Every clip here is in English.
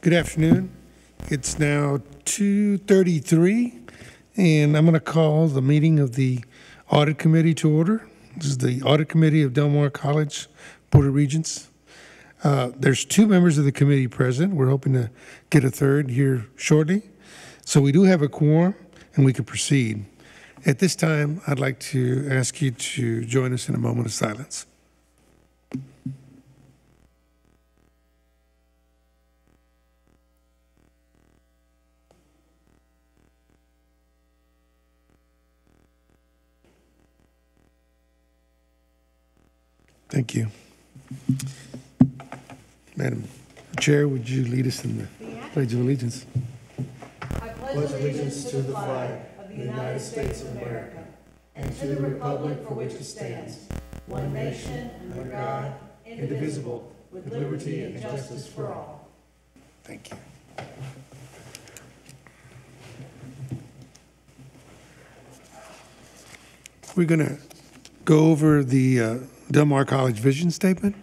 Good afternoon. It's now 2:33, and I'm going to call the meeting of the Audit Committee to order. This is the Audit Committee of Del Mar College Board of Regents. There's two members of the committee present. We're hoping to get a third here shortly. So we do have a quorum, and we can proceed. At this time, I'd like to ask you to join us in a moment of silence. Thank you. Madam Chair, would you lead us in the Pledge of Allegiance? I pledge allegiance to the flag of the United States of America and to the republic for which it stands, one nation, under God, indivisible, with liberty and justice for all. Thank you. We're going to go over the Del Mar College vision statement.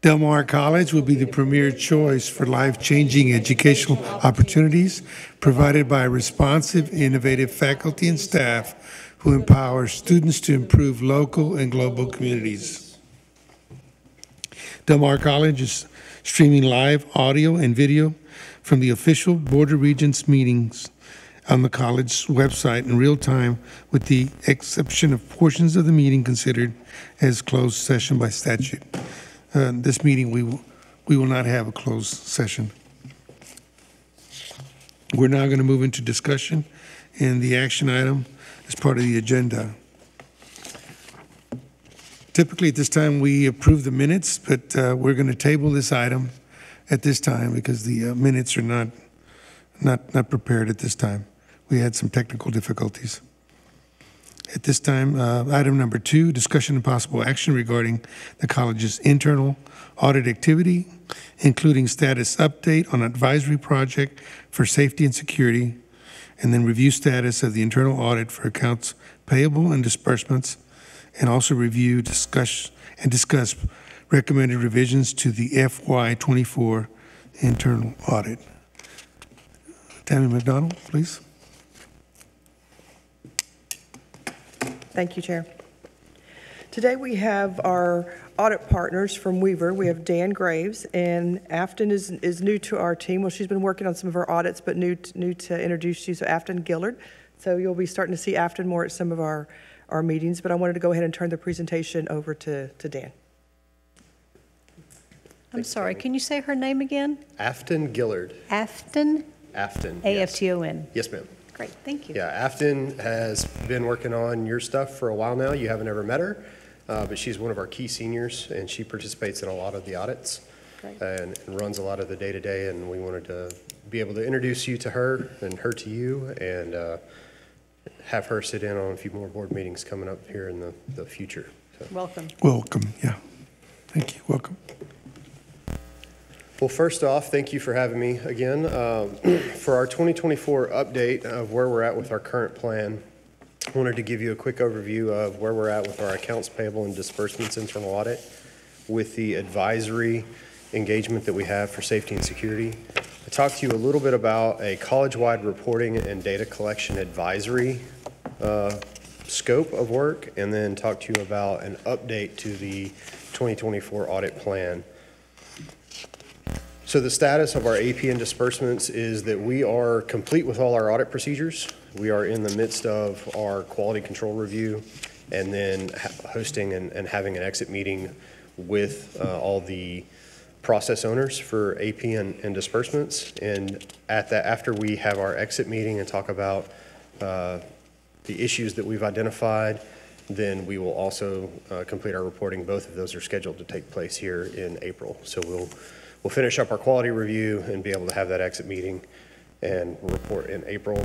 Del Mar College will be the premier choice for life-changing educational opportunities provided by responsive, innovative faculty and staff who empower students to improve local and global communities. Del Mar College is streaming live audio and video from the official Board of Regents meetings on the college website in real time, with the exception of portions of the meeting considered as closed session by statute. This meeting, we will not have a closed session. We're now going to move into discussion, and the action item is part of the agenda. Typically at this time we approve the minutes, but we're going to table this item at this time because the minutes are not prepared at this time. We had some technical difficulties. At this time, item number 2, discussion and possible action regarding the college's internal audit activity, including status update on advisory project for safety and security, and then review status of the internal audit for accounts payable and disbursements, and also review, discuss recommended revisions to the FY24 internal audit. Tammy McDonald, please. Thank you, Chair. Today we have our audit partners from Weaver. We have Dan Graves, and Afton is new to our team. Well, she's been working on some of our audits, but new to introduce you. So Afton Gillard. So you'll be starting to see Afton more at some of our meetings, but I wanted to go ahead and turn the presentation over to Dan. I'm sorry, can you say her name again? Afton Gillard. Afton? Afton. A-F-T-O-N. Yes, ma'am. Great, thank you. Yeah, Afton has been working on your stuff for a while now. You haven't ever met her, but she's one of our key seniors, and she participates in a lot of the audits. Great. And runs a lot of the day-to-day, and we wanted to be able to introduce you to her and her to you, and have her sit in on a few more board meetings coming up here in the future. So. Welcome. Welcome, yeah. Thank you, welcome. Well, first off, thank you for having me again. For our 2024 update of where we're at with our current plan, I wanted to give you a quick overview of where we're at with our accounts payable and disbursements internal audit, with the advisory engagement that we have for safety and security. I talked to you a little bit about a college-wide reporting and data collection advisory scope of work, and then talked to you about an update to the 2024 audit plan. So the status of our AP and disbursements is that we are complete with all our audit procedures. We are in the midst of our quality control review, and then hosting and having an exit meeting with all the process owners for AP and disbursements. And after we have our exit meeting and talk about the issues that we've identified, then we will also complete our reporting. Both of those are scheduled to take place here in April. So we'll finish up our quality review and be able to have that exit meeting and report in April.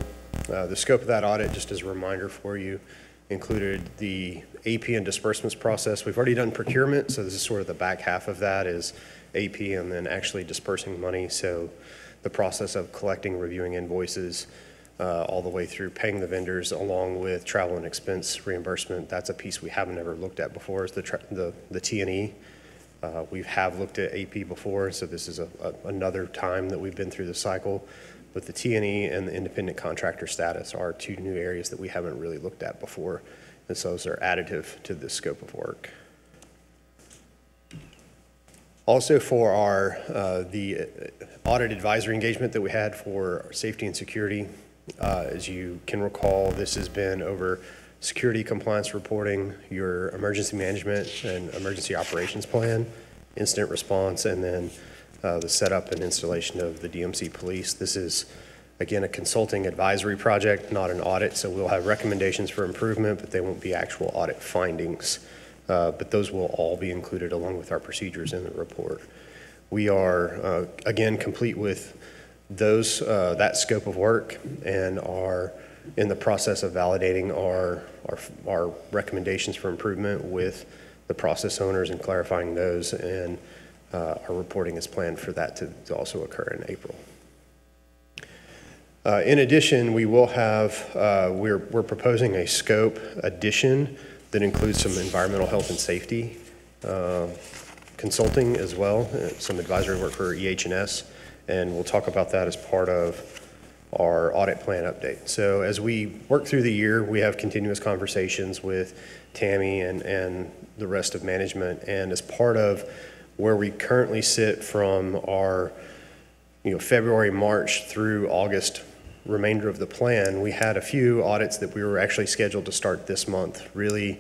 The scope of that audit, just as a reminder for you, included the AP and disbursements process. We've already done procurement, so this is sort of the back half of that is AP and then actually dispersing money. So the process of collecting, reviewing invoices, all the way through paying the vendors, along with travel and expense reimbursement. That's a piece we haven't ever looked at before, is the T&E We have looked at AP before, so this is another time that we've been through the cycle. But the T&E and the independent contractor status are two new areas that we haven't really looked at before, and so those are additive to this scope of work. Also for our the audit advisory engagement that we had for safety and security, as you can recall, this has been over security compliance reporting, your emergency management and emergency operations plan, incident response, and then the setup and installation of the DMC police. This is, again, a consulting advisory project, not an audit, so we'll have recommendations for improvement, but they won't be actual audit findings. But those will all be included along with our procedures in the report. We are, again, complete with those, that scope of work, and are in the process of validating our recommendations for improvement with the process owners and clarifying those, and our reporting is planned for that to also occur in April. In addition, we will have, we're proposing a scope addition that includes some environmental health and safety consulting as well, some advisory work for EH&S, and we'll talk about that as part of our audit plan update. So as we work through the year, we have continuous conversations with Tammy and the rest of management, and as part of where we currently sit from our February, March through August remainder of the plan, we had a few audits that we were actually scheduled to start this month, really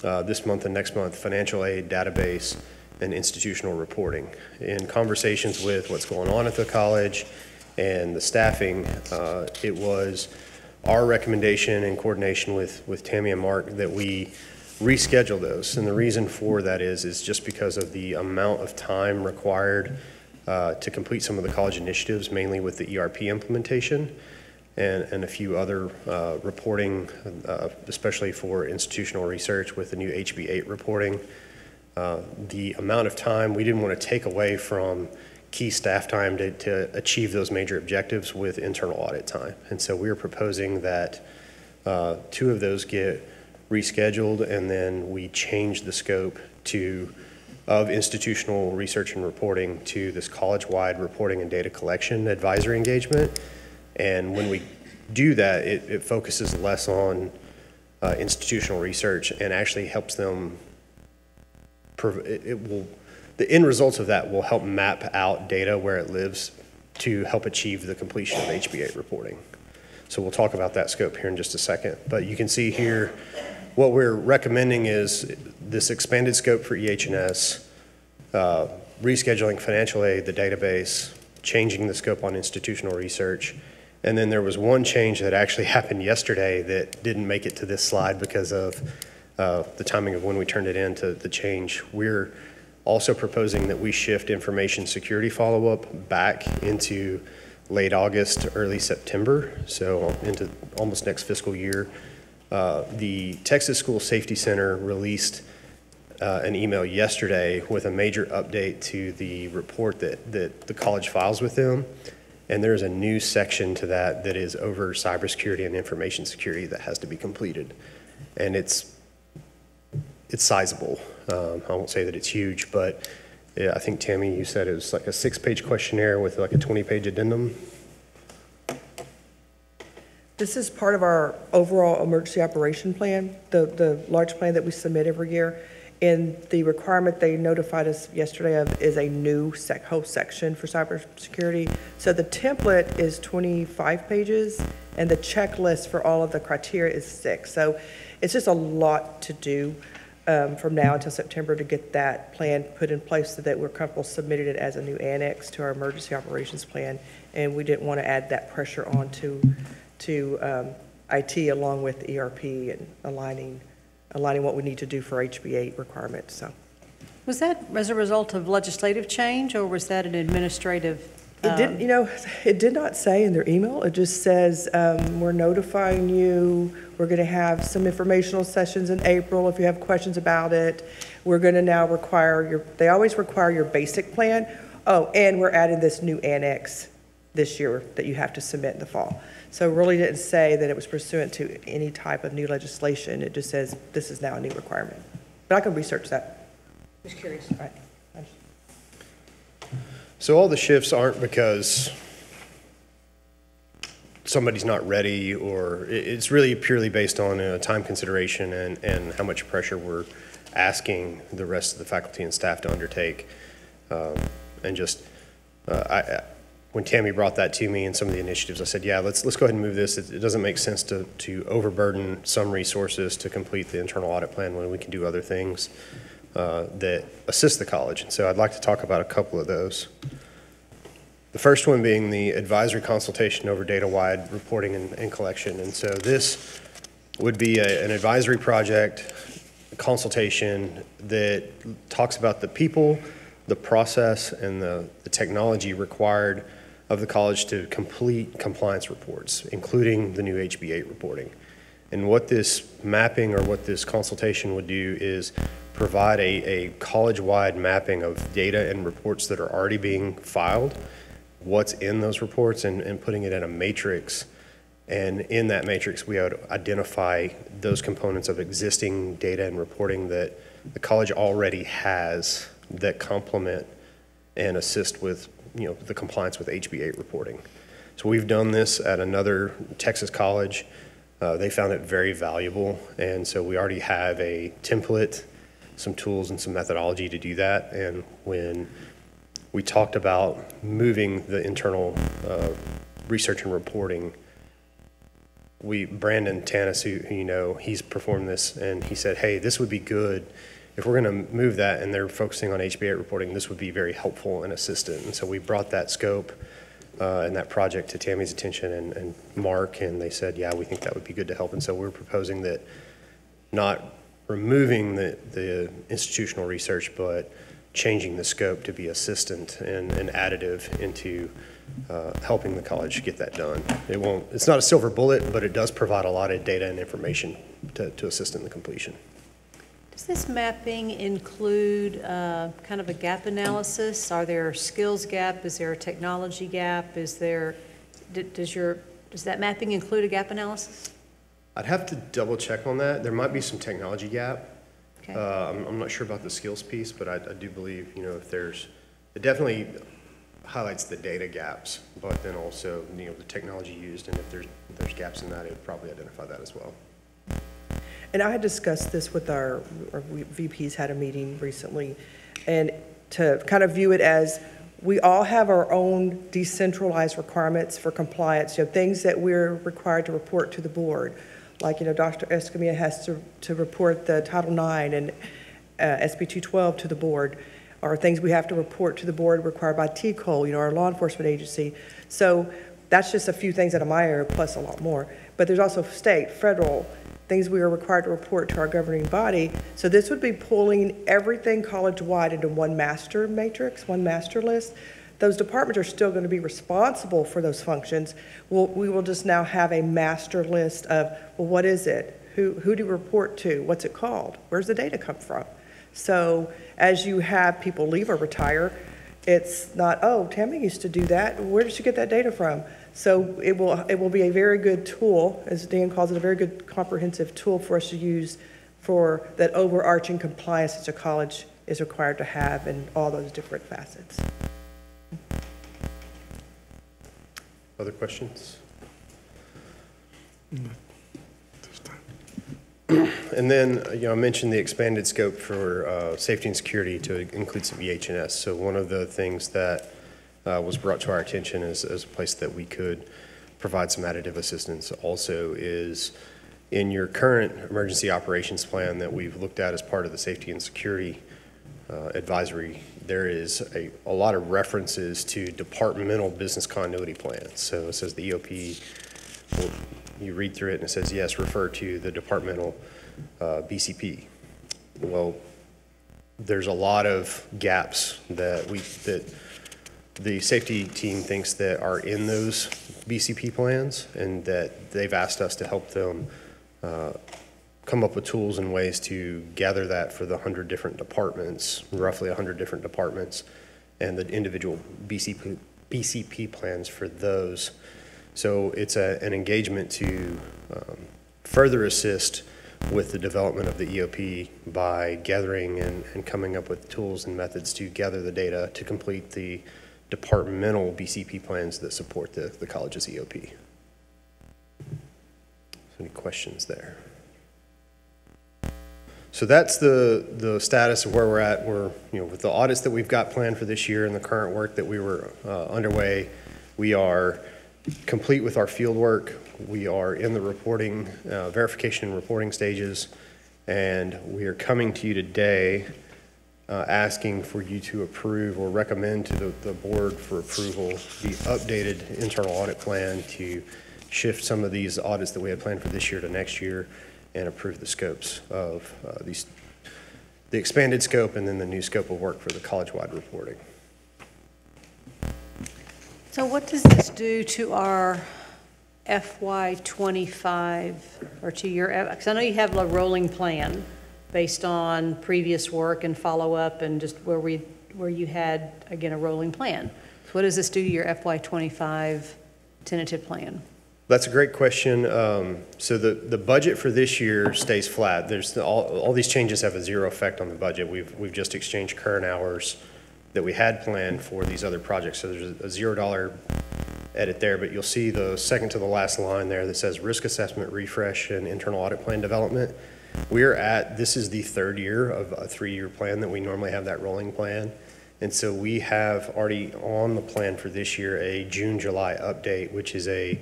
this month and next month: financial aid, database, and institutional reporting. In conversations with what's going on at the college and the staffing, it was our recommendation in coordination with Tammy and Mark that we reschedule those. And the reason for that is just because of the amount of time required to complete some of the college initiatives, mainly with the ERP implementation and a few other reporting, especially for institutional research with the new HB8 reporting. The amount of time we didn't want to take away from key staff time to achieve those major objectives with internal audit time. And so we are proposing that 2 of those get rescheduled, and then we change the scope of institutional research and reporting to this college-wide reporting and data collection advisory engagement. And when we do that, it focuses less on institutional research and actually helps them, the end results of that will help map out data where it lives to help achieve the completion of HB8 reporting. So we'll talk about that scope here in just a second. But you can see here, what we're recommending is this expanded scope for EH&S, rescheduling financial aid, the database, changing the scope on institutional research. And then there was one change that actually happened yesterday that didn't make it to this slide because of the timing of when we turned it in to the change. We're also proposing that we shift information security follow-up back into late August to early September, so into almost next fiscal year. The Texas School Safety Center released an email yesterday with a major update to the report that the college files with them. And there's a new section to that is over cybersecurity and information security that has to be completed. And it's sizable. I won't say that it's huge, but I think, Tammy, you said it was like a 6-page questionnaire with like a 20-page addendum. This is part of our overall emergency operation plan, the large plan that we submit every year. And the requirement they notified us yesterday of is a new whole section for cybersecurity. So the template is 25 pages, and the checklist for all of the criteria is 6. So it's just a lot to do from now until September to get that plan put in place so that we're comfortable submitting it as a new annex to our emergency operations plan. And we didn't want to add that pressure on to IT along with ERP and aligning what we need to do for HB8 requirements. So, Was that as a result of legislative change, or was that an administrative? It didn't, it did not say in their email. It just says, we're notifying you. We're going to have some informational sessions in April if you have questions about it. We're going to now they always require your basic plan. Oh, and we're adding this new annex this year that you have to submit in the fall. So it really didn't say that it was pursuant to any type of new legislation. It just says this is now a new requirement. But I can research that. Just curious. All right. I So all the shifts aren't because somebody's not ready, or it's really purely based on time consideration and how much pressure we're asking the rest of the faculty and staff to undertake. And just, when Tammy brought that to me and some of the initiatives, I said, yeah, let's go ahead and move this. It doesn't make sense to overburden some resources to complete the internal audit plan when we can do other things that assist the college. And so I'd like to talk about a couple of those. The first one being the advisory consultation over data-wide reporting and collection. And so this would be an advisory project consultation that talks about the people, the process, and the technology required of the college to complete compliance reports, including the new HB8 reporting. And what this mapping or what this consultation would do is provide a college-wide mapping of data and reports that are already being filed, what's in those reports, and putting it in a matrix. And in that matrix, we would identify those components of existing data and reporting that the college already has that complement and assist with, the compliance with HB8 reporting. So we've done this at another Texas college. They found it very valuable, and so we already have a template, some tools, and some methodology to do that. And when we talked about moving the internal research and reporting, Brandon Tanis, who he's performed this, and he said, hey, this would be good. If we're going to move that and they're focusing on HB8 reporting, this would be very helpful and assistant. And so we brought that scope and that project to Tammy's attention and Mark, and they said, yeah, we think that would be good to help. And so we're proposing that not removing the institutional research, but changing the scope to be assistant and additive into helping the college get that done. It's not a silver bullet, but it does provide a lot of data and information to assist in the completion. Does this mapping include kind of a gap analysis? Are there skills gap? Is there a technology gap? Does that mapping include a gap analysis? I'd have to double check on that. There might be some technology gap. Okay. I'm not sure about the skills piece, but I do believe, if it definitely highlights the data gaps, but then also, the technology used, and if there's gaps in that, it would probably identify that as well. And I had discussed this with our VPs, had a meeting recently, and to kind of view it as we all have our own decentralized requirements for compliance, things that we're required to report to the board. Like, Dr. Escamilla has to report the Title IX and SB 212 to the board, or things we have to report to the board required by TCOL, our law enforcement agency. So that's just a few things out of my area, plus a lot more. But there's also state, federal, things we are required to report to our governing body. So this would be pulling everything college-wide into one master matrix, one master list. Those departments are still going to be responsible for those functions. We will just now have a master list of, well, what is it? Who do you report to? What's it called? Where's the data come from? So as you have people leave or retire, it's not, oh, Tammy used to do that. Where did she get that data from? So it will be a very good tool, as Dan calls it, a very good comprehensive tool for us to use for that overarching compliance that a college is required to have in all those different facets. Other questions? And then, I mentioned the expanded scope for safety and security to include some EH&S. So one of the things that was brought to our attention as a place that we could provide some additive assistance also is in your current emergency operations plan that we've looked at as part of the safety and security advisory, there is a lot of references to departmental business continuity plans. So it says the EOP, you read through it and it says, yes, refer to the departmental BCP. Well, there's a lot of gaps that the safety team thinks that are in those BCP plans, and that they've asked us to help them come up with tools and ways to gather that for the 100 different departments, roughly 100 different departments, and the individual BCP plans for those. So it's an engagement to further assist with the development of the EOP by gathering and coming up with tools and methods to gather the data to complete the departmental BCP plans that support the college's EOP. Any questions there? So that's the status of where we're at. We're, with the audits that we've got planned for this year and the current work that we were underway, we are complete with our field work. We are in the reporting, verification and reporting stages, and we are coming to you today asking for you to approve or recommend to the board for approval the updated internal audit plan to shift some of these audits that we had planned for this year to next year and approve the scopes of the expanded scope and then the new scope of work for the college-wide reporting. So what does this do to our FY25 or to your, because I know you have a rolling plan based on previous work and follow-up and just where you had, again, a rolling plan. So what does this do to your FY25 tentative plan? That's a great question. So the budget for this year stays flat. There's all these changes have a zero effect on the budget. We've just exchanged current hours that we had planned for these other projects. So there's a $0 edit there, but you'll see the second to the last line there that says risk assessment, refresh, and internal audit plan development. This is the third year of a 3-year plan that we normally have that rolling plan. And so we have already on the plan for this year a June-July update, which is a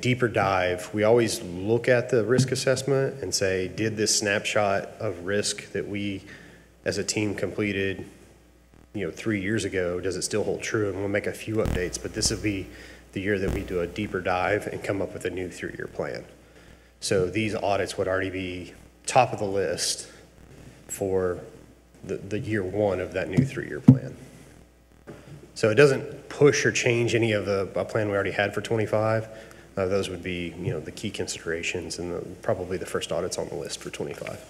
deeper dive. We always look at the risk assessment and say, did this snapshot of risk that we as a team completed 3 years ago, does it still hold true? And we'll make a few updates, but this will be the year that we do a deeper dive and come up with a new 3-year plan. So these audits would already be top of the list for the year 1 of that new 3-year plan. So it doesn't push or change any of the plan we already had for 25. Those would be, the key considerations and probably the first audits on the list for 25.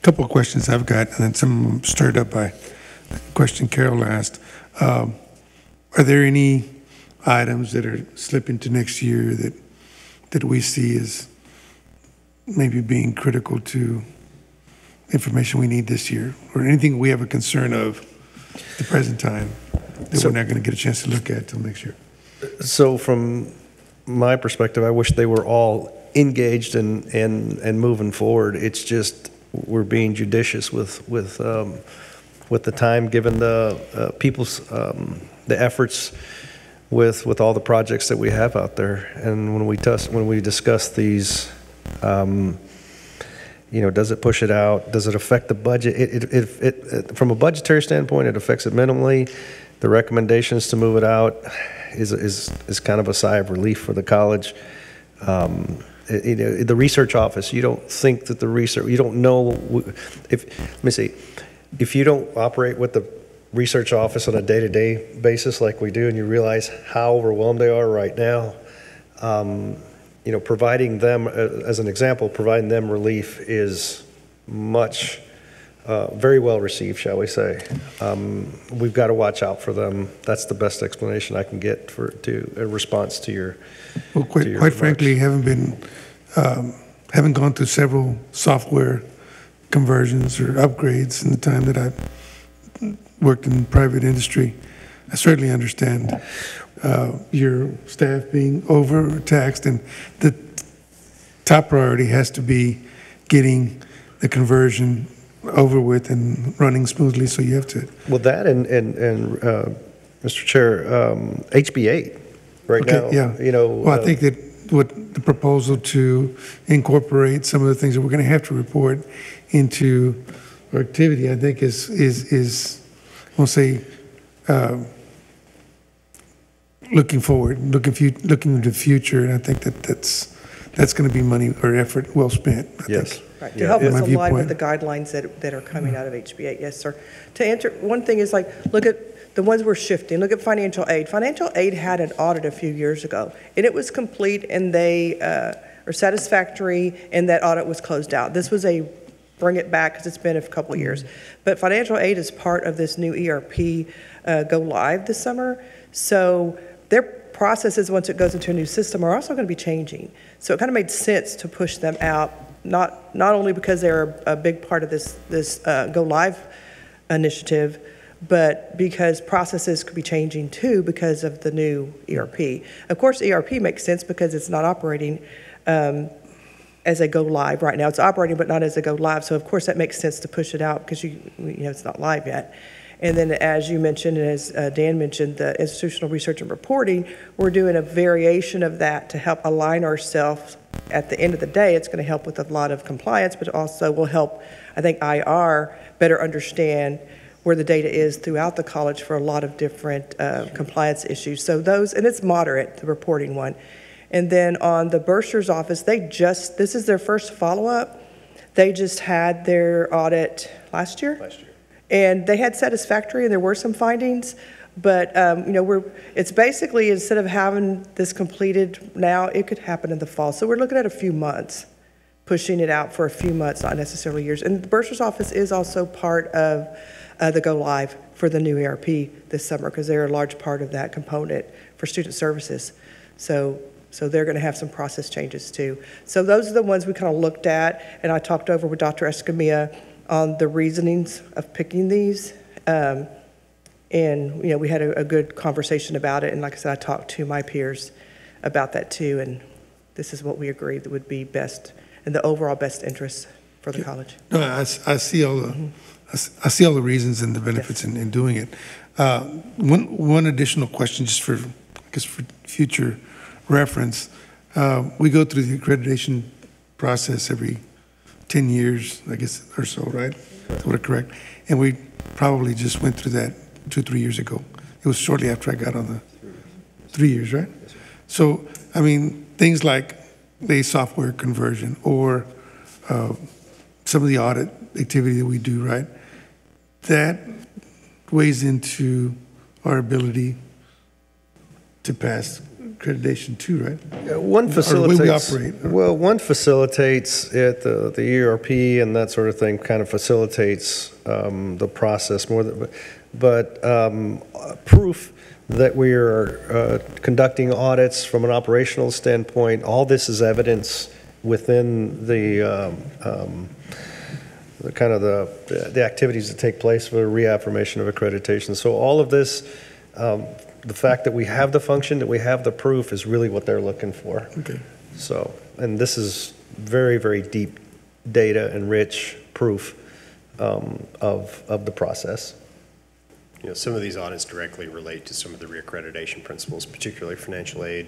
Couple of questions I've got, and then some of them stirred up by the question Carol asked. Are there any items that are slipping to next year that we see as maybe being critical to information we need this year, or anything we have a concern of at the present time that we're not going to get a chance to look at till next year? So from my perspective, I wish they were all engaged and moving forward. It's just we're being judicious with the time, given the people's the efforts with all the projects that we have out there. And when we discuss these, does it push it out? Does it affect the budget? It from a budgetary standpoint, it affects it minimally. The recommendations to move it out is kind of a sigh of relief for the college. The research office, you don't think that you don't know if you don't operate with the research office on a day-to-day basis like we do, and you realize how overwhelmed they are right now, providing them, as an example, providing them relief is much, very well received, shall we say. We've got to watch out for them. That's the best explanation I can get to a response to your. Well, quite frankly, haven't gone through several software conversions or upgrades in the time that I've worked in private industry. I certainly understand your staff being overtaxed, and the top priority has to be getting the conversion over with and running smoothly. So you have to. Well, that and Mr. Chair, HB8 right now. Yeah. Well, I think that what the proposal to incorporate some of the things that we're going to have to report into our activity, I think is I'll say, looking forward, looking into the future, and I think that's going to be money or effort well spent. I think. Right, to help us align with the guidelines that are coming out of HB8. Yes, sir. To answer, one thing is look at the ones we're shifting. Look at financial aid. Financial aid had an audit a few years ago, and it was complete, and they are satisfactory, and that audit was closed out. This was a bring it back because it's been a couple of years. But financial aid is part of this new ERP go live this summer. So their processes, once it goes into a new system, are also going to be changing. So it kind of made sense to push them out not only because they're a big part of this Go Live initiative, but because processes could be changing too because of the new ERP. Of course, ERP makes sense because it's not operating as a Go Live right now. It's operating, but not as a Go Live. So of course that makes sense to push it out because it's not live yet. And then as you mentioned, and as Dan mentioned, the institutional research and reporting, we're doing a variation of that to help align ourselves. At the end of the day, it's going to help with a lot of compliance, but also will help, I think, IR better understand where the data is throughout the college for a lot of different compliance issues. So those, and it's moderate, the reporting one. And then on the bursar's office, this is their first follow-up. They just had their audit last year. And they had satisfactory, and there were some findings, but it's basically, instead of having this completed now, it could happen in the fall. So we're looking at a few months, pushing it out for a few months, not necessarily years. And the bursar's office is also part of the Go Live for the new ERP this summer, because they're a large part of that component for student services. So they're going to have some process changes too. So those are the ones we kind of looked at, and I talked over with Dr. Escamilla on the reasonings of picking these. And we had a good conversation about it, and like I said, I talked to my peers about that too, and this is what we agreed that would be best in the overall best interest for the college. No, I see all the, I see all the reasons and the benefits in doing it. One additional question, just for, I guess, for future reference. We go through the accreditation process every 10 years, I guess, or so, right? Is that correct? And we probably just went through that 2-3 years ago. It was shortly after I got on the 3 years, right? So, I mean, things like the software conversion or some of the audit activity that we do, right? That weighs into our ability to pass accreditation too, right? Yeah, one facilitates. Or the way we operate. Well, one facilitates it. The ERP and that sort of thing kind of facilitates the process more than, but proof that we are conducting audits from an operational standpoint. All this is evidence within the kind of the activities that take place for reaffirmation of accreditation. So all of this. The fact that we have the function, that we have the proof is really what they're looking for. Okay. So, and this is very, very deep data and rich proof of the process. Some of these audits directly relate to some of the reaccreditation principles, particularly financial aid.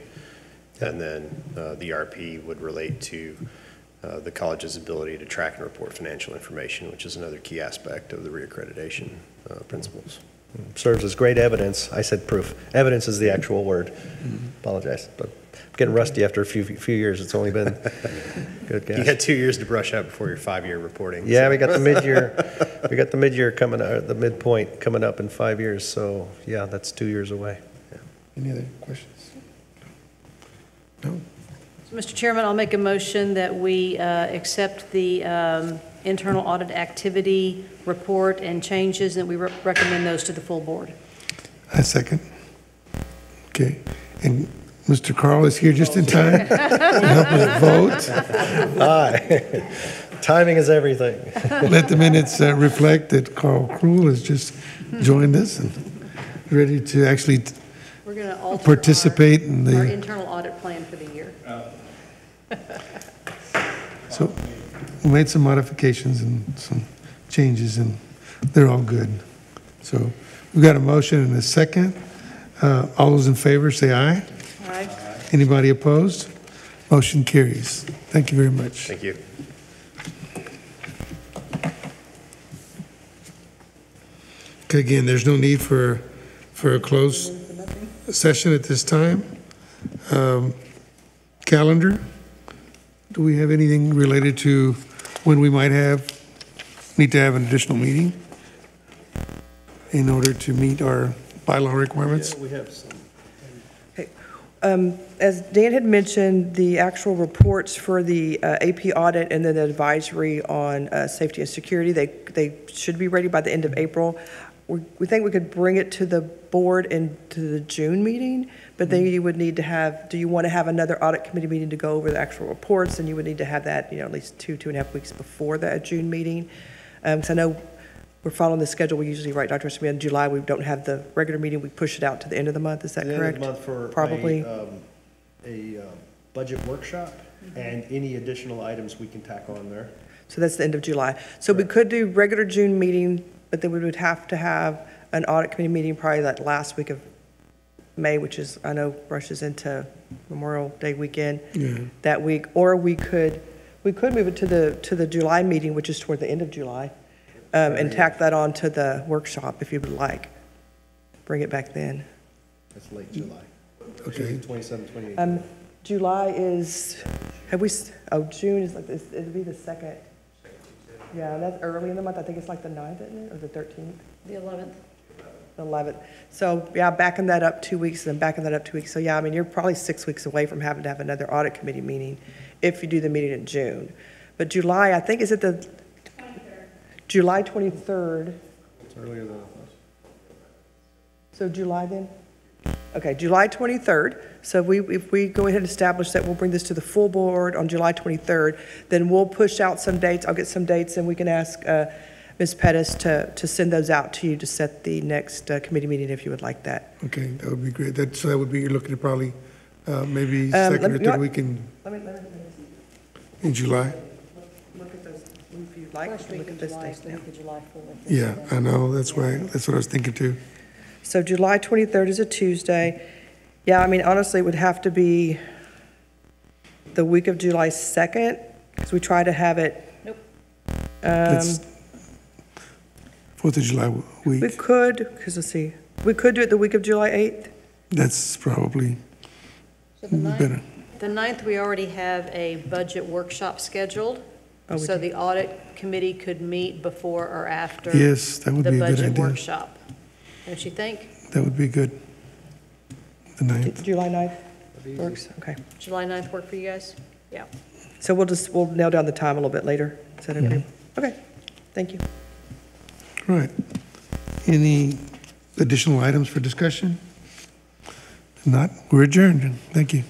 And then the ERP would relate to the college's ability to track and report financial information, which is another key aspect of the reaccreditation principles. Serves as great evidence. I said proof. Evidence is the actual word. Apologize, but I'm getting rusty after a few years. It's only been good guess. You had 2 years to brush up before your 5-year reporting. Yeah, so. we got the mid-year. We got the mid-year coming, the midpoint coming up in 5 years. So yeah, that's 2 years away. Yeah. Any other questions? No. So, Mr. Chairman, I'll make a motion that we accept the internal audit activity report and changes, and we recommend those to the full board. I second. Okay. And Mr. Carl is here just in time to help us vote. Aye. Timing is everything. Let the minutes reflect that Carl Krull has just joined us and ready to actually We're going to alter participate in our the. internal audit plan for the year. So we made some modifications and some changes, and they're all good. So we've got a motion and a second. All those in favor say aye. Aye. Anybody opposed? Motion carries. Thank you very much. Thank you. Okay, again, there's no need for a closed session at this time. Calendar, do we have anything related to when we might need to have an additional meeting in order to meet our bylaw requirements? We have some. As Dan had mentioned, the actual reports for the AP audit and then the advisory on safety and security, they should be ready by the end of April. We think we could bring it to the board into the June meeting, but then you would need to have, do you want to have another audit committee meeting to go over the actual reports? And you would need to have that, at least 2.5 weeks before that June meeting. Because I know we're following the schedule we usually write, Dr. Smith, in July, we don't have the regular meeting, we push it out to the end of the month, is that The correct? end of the month for Probably. a budget workshop and any additional items we can tack on there. So that's the end of July. So we could do regular June meeting, but then we would have to have an audit committee meeting probably that last week of May, which is, I know, rushes into Memorial Day weekend that week. Or we could move it to the July meeting, which is toward the end of July, and tack that on to the workshop if you would like. Bring it back then. That's late July. Okay. 27, 28. July is, June is like this, it'd be the second. Yeah, that's early in the month. I think it's like the 9th, isn't it, or the 13th? The 11th. The 11th. So, yeah, backing that up 2 weeks, and then backing that up 2 weeks. So, yeah, I mean, you're probably 6 weeks away from having to have another audit committee meeting if you do the meeting in June. But July, I think, is it the 23rd? July 23rd. It's earlier than I thought. So July then? Okay, July 23rd. So if we go ahead and establish that we'll bring this to the full board on July 23rd, then we'll push out some dates. I'll get some dates, and we can ask Ms. Pettis to send those out to you to set the next committee meeting if you would like that. Okay, that would be great. So that would be, you're looking at probably maybe second or third week in July? Look at those, if you'd like, First week look in at this July, date is the now. week of July 4th. Yeah, I know, that's right. That's what I was thinking too. So July 23rd is a Tuesday. Yeah, I mean, honestly, it would have to be the week of July 2nd, because we try to have it. Nope. That's 4th of July We week. could, because let's see, we could do it the week of July 8th. That's probably So the 9th, better. the 9th, we already have a budget workshop scheduled. Oh, we So do. the audit committee could meet before or after Yes, that would the be a good budget idea. workshop. Don't you think? That would be good. The 9th. July 9th works, okay. July 9th work for you guys? Yeah. So we'll nail down the time a little bit later. Is that okay? Okay, thank you. Right. Any additional items for discussion? If not, we're adjourned. Thank you.